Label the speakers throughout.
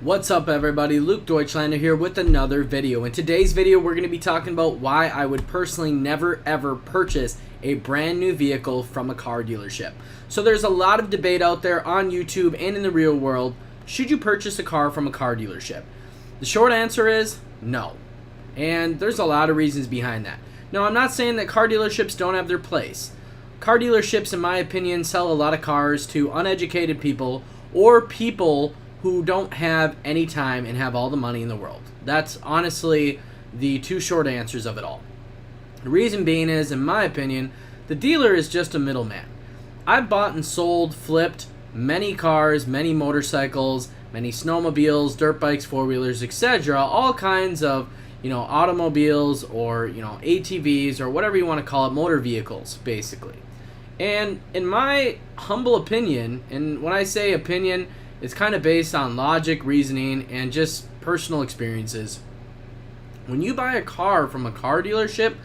Speaker 1: What's up everybody, Luke Deutschlander here with another video. In today's video we're going to be talking about why I would personally never ever purchase a brand new vehicle from a car dealership. So there's a lot of debate out there on YouTube and in the real world. Should you purchase a car from a car dealership? The short answer is no. And there's a lot of reasons behind that. Now I'm not saying that car dealerships don't have their place. Car dealerships, in my opinion, sell a lot of cars to uneducated people or people who don't have any time and have all the money in the world. That's honestly the two short answers of it all. The reason being is, in my opinion, the dealer is just a middleman. I've bought and sold, flipped many cars, many motorcycles, many snowmobiles, dirt bikes, four-wheelers, etc. All kinds of, automobiles or, ATVs or whatever you want to call it, motor vehicles, basically. And in my humble opinion, and when I say opinion, it's kind of based on logic, reasoning, and just personal experiences. When you buy a car from a car dealership,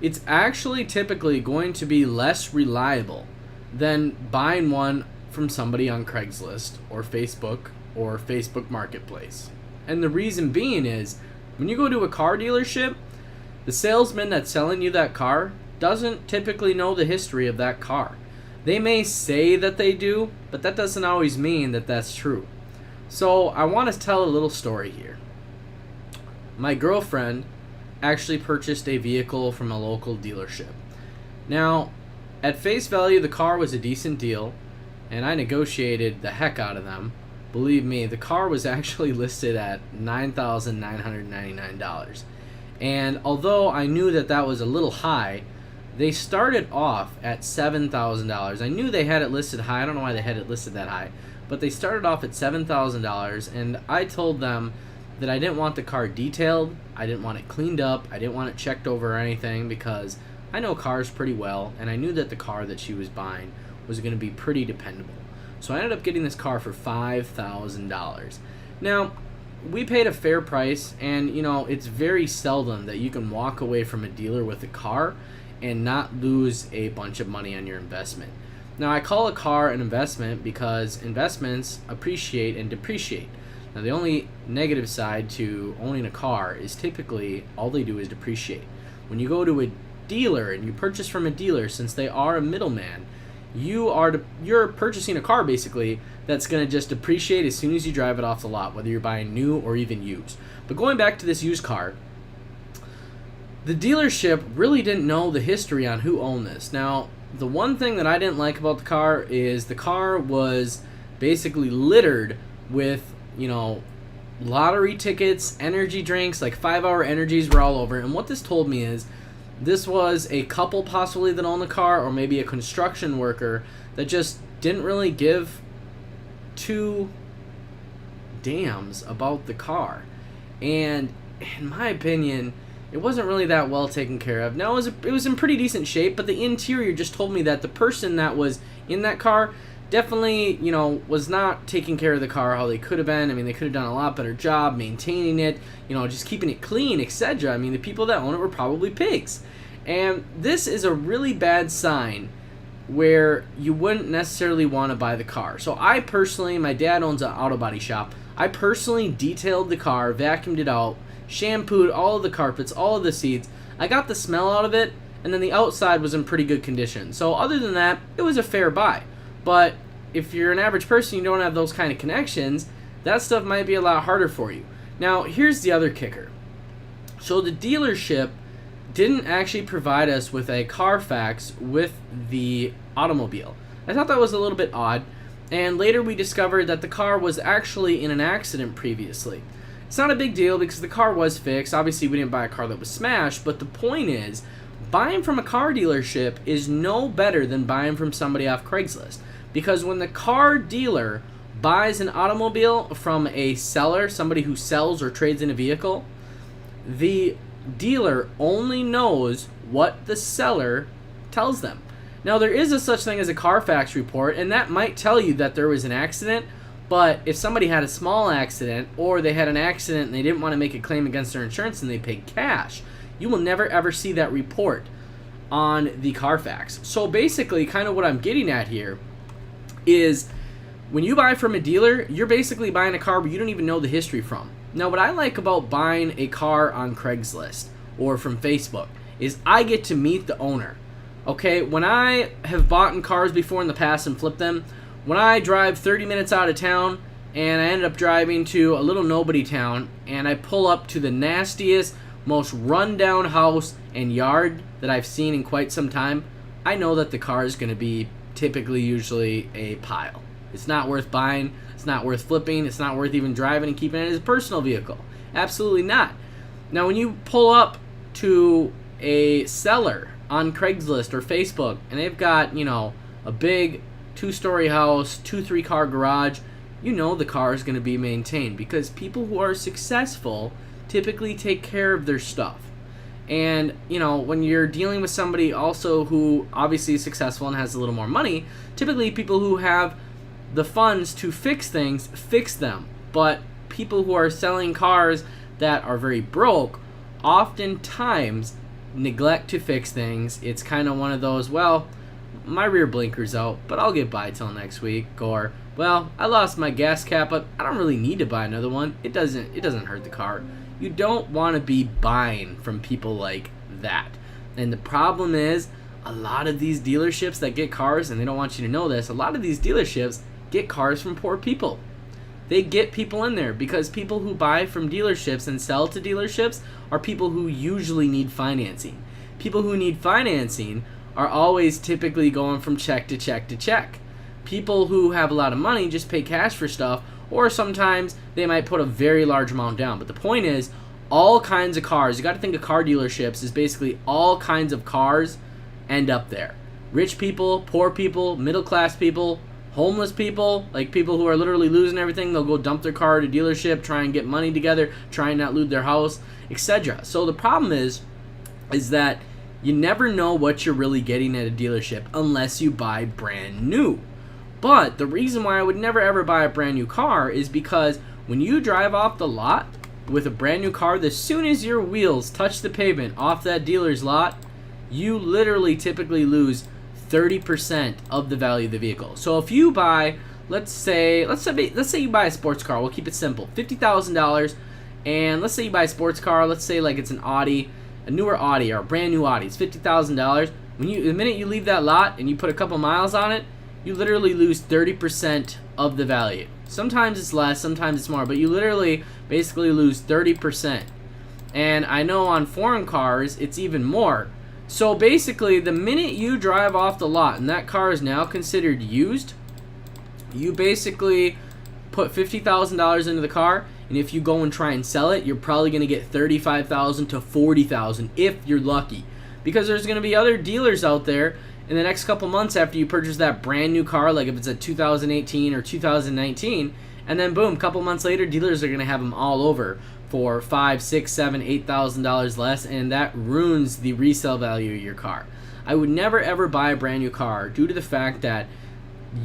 Speaker 1: it's actually typically going to be less reliable than buying one from somebody on Craigslist or Facebook Marketplace. And the reason being is, when you go to a car dealership, the salesman that's selling you that car doesn't typically know the history of that car. They may say that they do, but that doesn't always mean that that's true. So I want to tell a little story here. My girlfriend actually purchased a vehicle from a local dealership. Now, at face value, the car was a decent deal, and I negotiated the heck out of them. Believe me, the car was actually listed at $9,999. And although I knew that that was a little high, they started off at $7,000. I knew they had it listed high. I don't know why they had it listed that high. But they started off at $7,000, and I told them that I didn't want the car detailed. I didn't want it cleaned up. I didn't want it checked over or anything because I know cars pretty well, and I knew that the car that she was buying was going to be pretty dependable. So I ended up getting this car for $5,000. Now, we paid a fair price, and, it's very seldom that you can walk away from a dealer with a car and not lose a bunch of money on your investment. Now, I call a car an investment because investments appreciate and depreciate. Now, the only negative side to owning a car is typically all they do is depreciate. When you go to a dealer and you purchase from a dealer, since they are a middleman, you're purchasing a car basically that's going to just depreciate as soon as you drive it off the lot, whether you're buying new or even used. But going back to this used car, the dealership really didn't know the history on who owned this. Now, the one thing that I didn't like about the car is the car was basically littered with, lottery tickets, energy drinks, like 5-hour energies were all over. And what this told me is this was a couple possibly that owned the car, or maybe a construction worker that just didn't really give two damns about the car. And in my opinion, it wasn't really that well taken care of. Now, it was in pretty decent shape, but the interior just told me that the person that was in that car definitely, was not taking care of the car how they could have been. I mean, they could have done a lot better job maintaining it, just keeping it clean, etc. I mean, the people that own it were probably pigs. And this is a really bad sign where you wouldn't necessarily want to buy the car. So I personally, my dad owns an auto body shop. I personally detailed the car, vacuumed it out, shampooed all of the carpets, all of the seats. I got the smell out of it, and then the outside was in pretty good condition. So other than that, it was a fair buy. But if you're an average person, you don't have those kind of connections, that stuff might be a lot harder for you. Now, here's the other kicker. So the dealership didn't actually provide us with a Carfax with the automobile. I thought that was a little bit odd, and later we discovered that the car was actually in an accident previously. It's not a big deal because the car was fixed. Obviously, we didn't buy a car that was smashed, but the point is, buying from a car dealership is no better than buying from somebody off Craigslist. Because when the car dealer buys an automobile from a seller, somebody who sells or trades in a vehicle, the dealer only knows what the seller tells them. Now, there is a such thing as a Carfax report, and that might tell you that there was an accident. But if somebody had a small accident, or they had an accident and they didn't want to make a claim against their insurance and they paid cash, you will never ever see that report on the Carfax. So basically, kind of what I'm getting at here is when you buy from a dealer, you're basically buying a car where you don't even know the history from. Now, what I like about buying a car on Craigslist or from Facebook is I get to meet the owner. Okay, when I have bought in cars before in the past and flipped them, when I drive 30 minutes out of town and I ended up driving to a little nobody town and I pull up to the nastiest, most rundown house and yard that I've seen in quite some time, I know that the car is going to be usually a pile. It's not worth buying, it's not worth flipping, it's not worth even driving and keeping it as a personal vehicle. Absolutely not. Now, when you pull up to a seller on Craigslist or Facebook and they've got, a big 2-story house, 2-3 car garage, you know the car is going to be maintained because people who are successful typically take care of their stuff. And, when you're dealing with somebody also who obviously is successful and has a little more money, typically people who have the funds to fix things, fix them. But people who are selling cars that are very broke oftentimes neglect to fix things. It's kind of one of those, well, my rear blinker's out, but I'll get by till next week. Or, well, I lost my gas cap, but I don't really need to buy another one. It doesn't hurt the car. You don't want to be buying from people like that. And the problem is, a lot of these dealerships that get cars, and they don't want you to know this, a lot of these dealerships get cars from poor people. They get people in there because people who buy from dealerships and sell to dealerships are people who usually need financing. People who need financing are always typically going from check to check to check. People who have a lot of money just pay cash for stuff, or sometimes they might put a very large amount down. But the point is, all kinds of cars, you got to think of car dealerships as basically all kinds of cars end up there. Rich people, poor people, middle class people, homeless people, like people who are literally losing everything. They'll go dump their car at a dealership, try and get money together, try and not lose their house, etc. So the problem is that you never know what you're really getting at a dealership unless you buy brand new. But the reason why I would never ever buy a brand new car is because when you drive off the lot with a brand new car, as soon as your wheels touch the pavement off that dealer's lot, you literally typically lose 30% of the value of the vehicle. So if you buy, let's say you buy a sports car, we'll keep it simple, $50,000, and let's say you buy a sports car, let's say like it's an Audi, a newer Audi or a brand new Audi, it's $50,000. The minute you leave that lot and you put a couple miles on it, you literally lose 30% of the value. Sometimes it's less, sometimes it's more, but you literally basically lose 30%. And I know on foreign cars, it's even more. So basically, the minute you drive off the lot and that car is now considered used, you basically put $50,000 into the car, and if you go and try and sell it, you're probably going to get $35,000 to $40,000 if you're lucky. Because there's going to be other dealers out there in the next couple months after you purchase that brand new car, like if it's a 2018 or 2019, and then boom, a couple months later, dealers are going to have them all over for $5,000, $6,000, $7,000, $8,000 less, and that ruins the resale value of your car. I would never ever buy a brand new car due to the fact that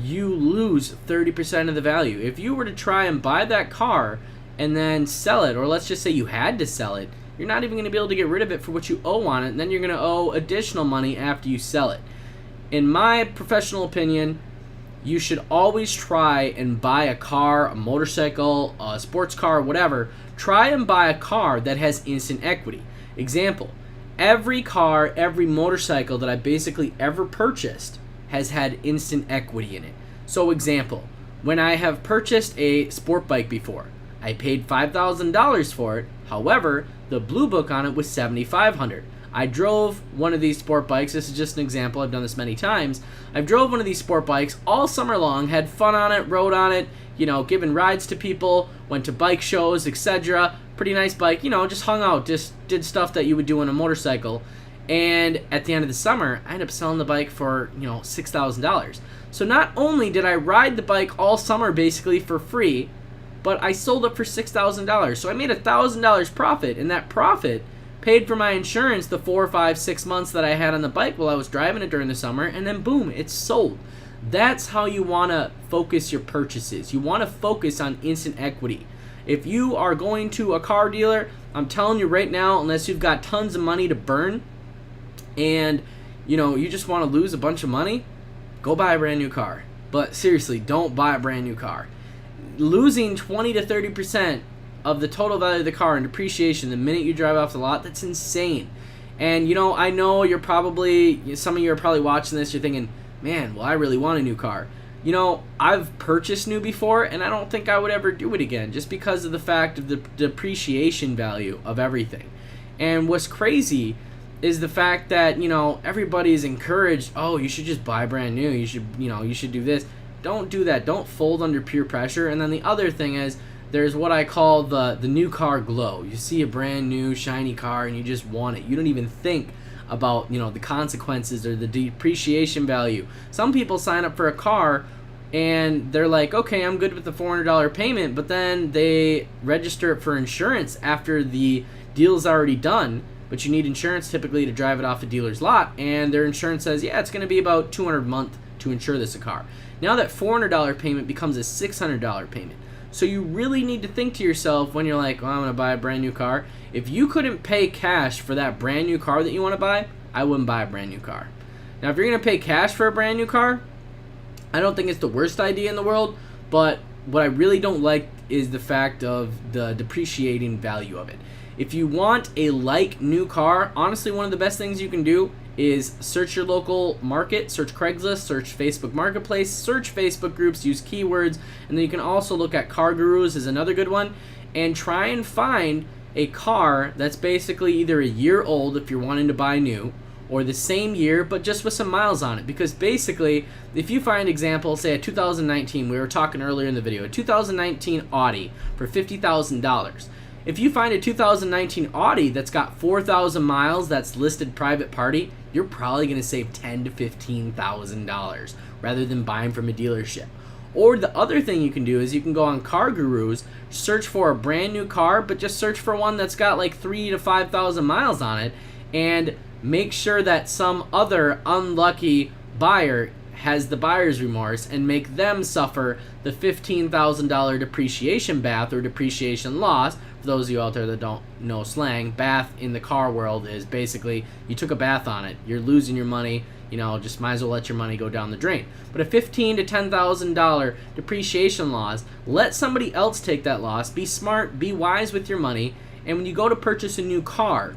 Speaker 1: you lose 30% of the value. If you were to try and buy that car and then sell it, or let's just say you had to sell it, you're not even going to be able to get rid of it for what you owe on it, and then you're going to owe additional money after you sell it. In my professional opinion, you should always try and buy a car, a motorcycle, a sports car, whatever. Try and buy a car that has instant equity. Example, every car, every motorcycle that I basically ever purchased has had instant equity in it. So example, when I have purchased a sport bike before, I paid $5,000 for it. However, the blue book on it was $7,500. I drove one of these sport bikes. This is just an example. I've done this many times. I've drove one of these sport bikes all summer long, had fun on it, rode on it, given rides to people, went to bike shows, etc. Pretty nice bike, just hung out, just did stuff that you would do on a motorcycle. And at the end of the summer, I ended up selling the bike for, $6,000. So not only did I ride the bike all summer basically for free, but I sold it for $6,000. So I made $1,000 profit, and that profit paid for my insurance the 4, 5, 6 months that I had on the bike while I was driving it during the summer, and then boom, it's sold. That's how you want to focus your purchases. You want to focus on instant equity. If you are going to a car dealer, I'm telling you right now, unless you've got tons of money to burn and you just want to lose a bunch of money, go buy a brand new car. But seriously, don't buy a brand new car. Losing 20 to 30% of the total value of the car in depreciation the minute you drive off the lot, that's insane. And, I know some of you are probably watching this, you're thinking, man, well, I really want a new car. I've purchased new before, and I don't think I would ever do it again, just because of the fact of the depreciation value of everything. And what's crazy is the fact that, everybody is encouraged, oh, you should just buy brand new, you should do this. Don't do that. Don't fold under peer pressure. And then the other thing is, there's what I call the new car glow. You see a brand new shiny car and you just want it. You don't even think about the consequences or the depreciation value. Some people sign up for a car and they're like, okay, I'm good with the $400 payment, but then they register it for insurance after the deal's already done. But you need insurance typically to drive it off a dealer's lot, and their insurance says, yeah, it's going to be about $200 a month to insure this car. Now that $400 payment becomes a $600 payment. So you really need to think to yourself when you're like, well, I'm going to buy a brand new car. If you couldn't pay cash for that brand new car that you want to buy, I wouldn't buy a brand new car. Now, if you're going to pay cash for a brand new car, I don't think it's the worst idea in the world, but what I really don't like is the fact of the depreciating value of it. If you want a new car, honestly, one of the best things you can do is search your local market, search Craigslist, search Facebook Marketplace, search Facebook groups, use keywords, and then you can also look at Car Gurus is another good one, and try and find a car that's basically either a year old if you're wanting to buy new, or the same year but just with some miles on it. Because basically, if you find example, say a 2019, we were talking earlier in the video, a 2019 Audi for $50,000. If you find a 2019 Audi that's got 4,000 miles that's listed private party, you're probably going to save $10,000 to $15,000 rather than buying from a dealership. Or the other thing you can do is you can go on Car Gurus, search for a brand new car, but just search for one that's got like 3,000 to 5,000 miles on it, and make sure that some other unlucky buyer has the buyer's remorse and make them suffer the $15,000 depreciation bath or depreciation loss. For those of you out there that don't know slang, bath in the car world is basically you took a bath on it, you're losing your money, just might as well let your money go down the drain. But a $15,000 to $10,000 depreciation loss, let somebody else take that loss. Be smart, be wise with your money, and when you go to purchase a new car,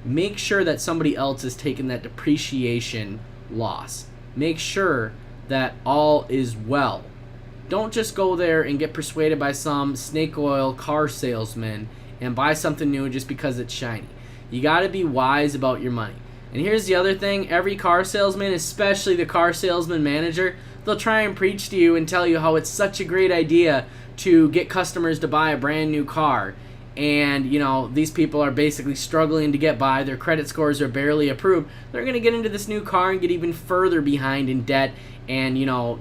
Speaker 1: make sure that somebody else is taking that depreciation loss. Make sure that all is well. Don't just go there and get persuaded by some snake oil car salesman and buy something new just because it's shiny. You got to be wise about your money. And here's the other thing. Every car salesman, especially the car salesman manager, they'll try and preach to you and tell you how it's such a great idea to get customers to buy a brand new car. And, these people are basically struggling to get by. Their credit scores are barely approved. They're going to get into this new car and get even further behind in debt and,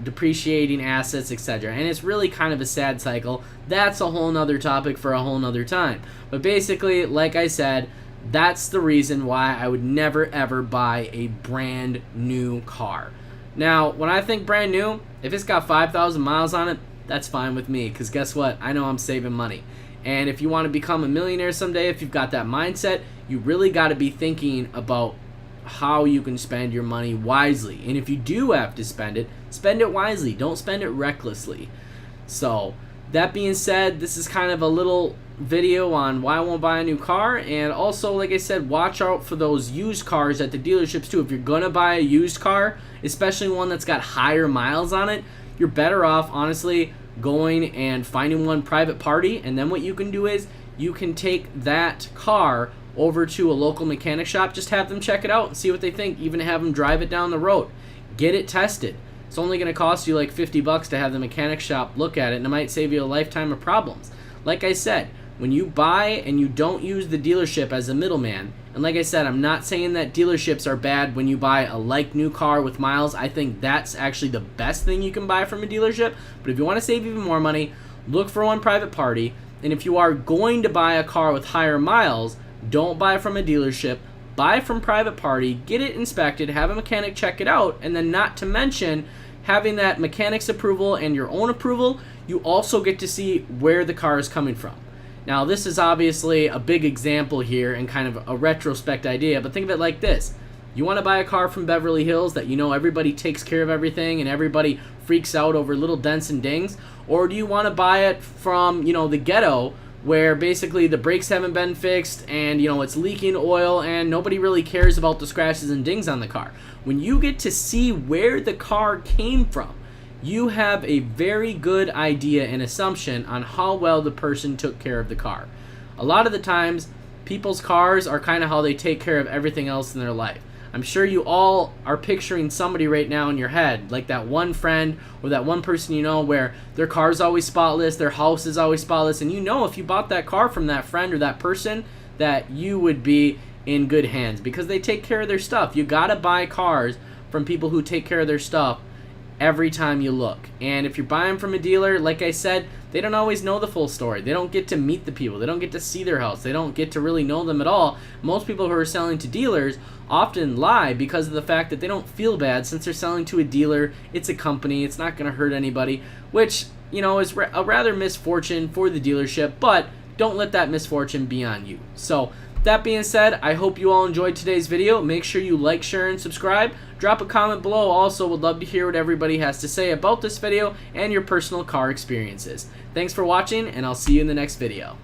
Speaker 1: depreciating assets, etc. And it's really kind of a sad cycle. That's a whole nother topic for a whole nother time. But basically, like I said, that's the reason why I would never, ever buy a brand new car. Now, when I think brand new, if it's got 5,000 miles on it, that's fine with me. Because guess what? I know I'm saving money. And if you want to become a millionaire someday, if you've got that mindset, you really got to be thinking about how you can spend your money wisely. And if you do have to spend it wisely. Don't spend it recklessly. So, that being said, this is kind of a little video on why I won't buy a new car. And also, like I said, watch out for those used cars at the dealerships too. If you're going to buy a used car, especially one that's got higher miles on it, you're better off, honestly, going and finding one private party. And then what you can do is you can take that car over to a local mechanic shop, just have them check it out and see what they think, even have them drive it down the road, get it tested. It's only going to cost you like $50 to have the mechanic shop look at it, and it might save you a lifetime of problems. Like I said, when you buy and you don't use the dealership as a middleman, and like I said, I'm not saying that dealerships are bad when you buy a new car with miles. I think that's actually the best thing you can buy from a dealership. But if you want to save even more money, look for one private party. And if you are going to buy a car with higher miles, don't buy from a dealership. Buy from private party, get it inspected, have a mechanic check it out, and then not to mention having that mechanic's approval and your own approval, you also get to see where the car is coming from. Now, this is obviously a big example here and kind of a retrospect idea, but think of it like this. You want to buy a car from Beverly Hills that you know everybody takes care of everything and everybody freaks out over little dents and dings? Or do you want to buy it from, you know, the ghetto where basically the brakes haven't been fixed and, you know, it's leaking oil and nobody really cares about the scratches and dings on the car? When you get to see where the car came from, you have a very good idea and assumption on how well the person took care of the car. A lot of the times, people's cars are kind of how they take care of everything else in their life. I'm sure you all are picturing somebody right now in your head, like that one friend or that one person you know where their car's always spotless, their house is always spotless, and you know if you bought that car from that friend or that person that you would be in good hands because they take care of their stuff. You gotta buy cars from people who take care of their stuff every time you look. And if you're buying from a dealer, like I said, they don't always know the full story. They don't get to meet the people. They don't get to see their house. They don't get to really know them at all. Most people who are selling to dealers often lie because of the fact that they don't feel bad since they're selling to a dealer. It's a company. It's not going to hurt anybody, which, you know, is a rather misfortune for the dealership, but don't let that misfortune be on you. So that being said, I hope you all enjoyed today's video. Make sure you like, share, and subscribe. Drop a comment below. Also, would love to hear what everybody has to say about this video and your personal car experiences. Thanks for watching, and I'll see you in the next video.